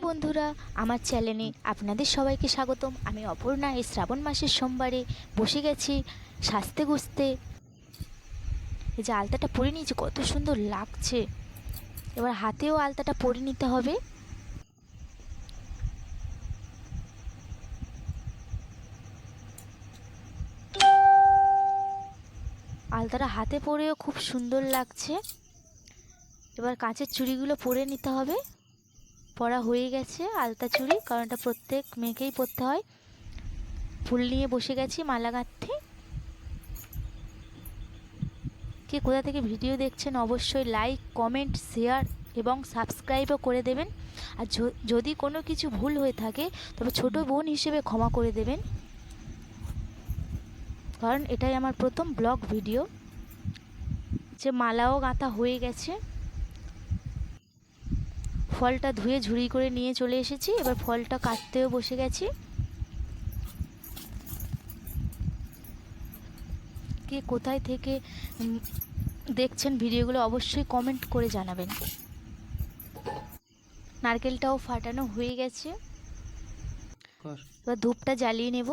বন্ধুরা, আমার চ্যানেলে আপনাদের সবাইকে স্বাগতম। আমি অপর্ণা। এই শ্রাবণ মাসের সোমবারে বসে গেছি সাজতে গুজতে। এই যে আলতাটা পরে নিয়েছি, কত সুন্দর লাগছে। এবার হাতেও আলতাটা পরে নিতে হবে। আলতাটা হাতে পরেও খুব সুন্দর লাগছে। এবার কাঁচের চুড়িগুলো পরে নিতে হবে। পরা হয়ে গেছে আলতা চুড়ি, কারণ এটা প্রত্যেক মেয়েকেই পরতে হয়। ফুল নিয়ে বসে গেছি মালা গাঁথতে। কে কোথা থেকে ভিডিও দেখছেন অবশ্যই লাইক, কমেন্ট, শেয়ার এবং সাবস্ক্রাইবও করে দেবেন। আর যদি কোনো কিছু ভুল হয়ে থাকে তবে ছোট বোন হিসেবে ক্ষমা করে দেবেন, কারণ এটাই আমার প্রথম ব্লগ ভিডিও। যে মালাও গাঁথা হয়ে গেছে, ফলটা ধুয়ে ঝুড়ি করে নিয়ে চলে এসেছি। এবার ফলটা কাটতেও বসে গেছি। কে কোথায় থেকে দেখছেন ভিডিওগুলো অবশ্যই কমেন্ট করে জানাবেন। নারকেলটাও ফাটানো হয়ে গেছে। এবার ধূপটা জ্বালিয়ে নেব।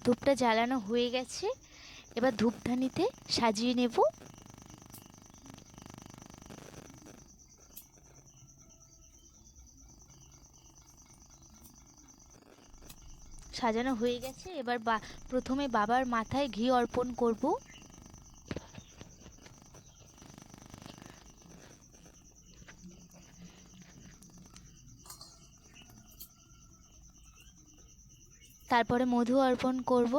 ধূপটা জ্বালানো হয়ে গেছে। এবার ধূপধানিতে সাজিয়ে নেব। সাজানো হয়ে গেছে। এবার প্রথমে বাবার মাথায় ঘি অর্পণ করব। তারপরে মধু অর্পণ করব,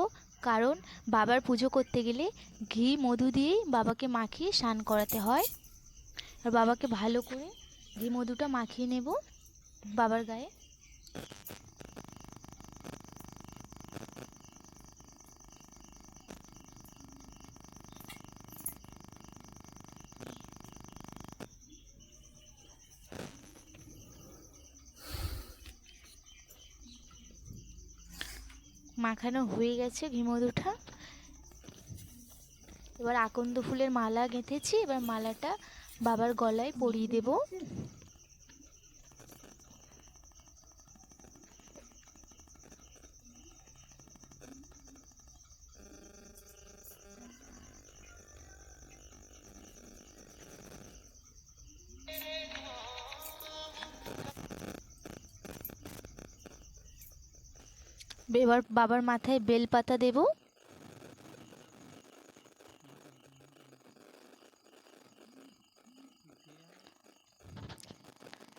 কারণ বাবার পুজো করতে গেলে ঘি মধু দিয়েই বাবাকে মাখিয়ে স্নান করাতে হয়। আর বাবাকে ভালো করে ঘি মধুটা মাখিয়ে নেব বাবার গায়ে। মাখানো হয়ে গেছে ঘি মধুটা। এবার আকন্দ ফুলের মালা গেঁথেছি। এবার মালাটা বাবার গলায় পরিয়ে দেব। এবার বাবার মাথায় বেলপাতা দেব।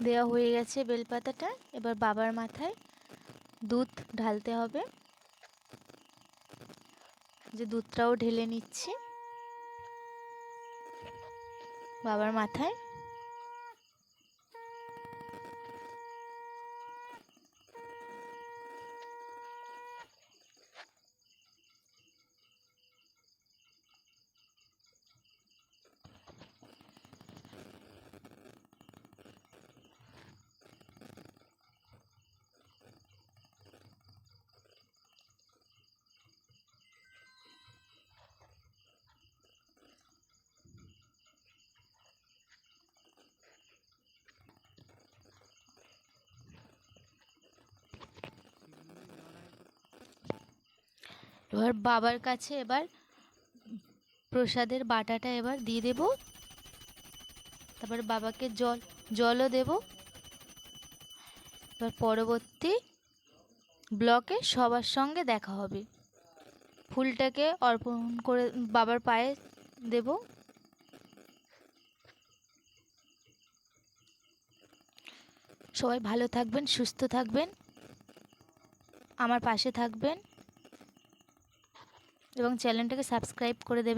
দেওয়া হয়ে গেছে বেলপাতাটা। এবার বাবার মাথায় দুধ ঢালতে হবে। যে দুধটাও ঢেলে নিচ্ছি বাবার মাথায়। এবার বাবার কাছে এবার প্রসাদের বাটাটা এবার দিয়ে দেব। তারপর বাবাকে জলও দেব। এবার পরবর্তী ব্লকে সবার সঙ্গে দেখা হবে। ফুলটাকে অর্পণ করে বাবার পায়ে দেব। সবাই ভালো থাকবেন, সুস্থ থাকবেন, আমার পাশে থাকবেন এবং চ্যানেলটাকে সাবস্ক্রাইব করে দেবেন।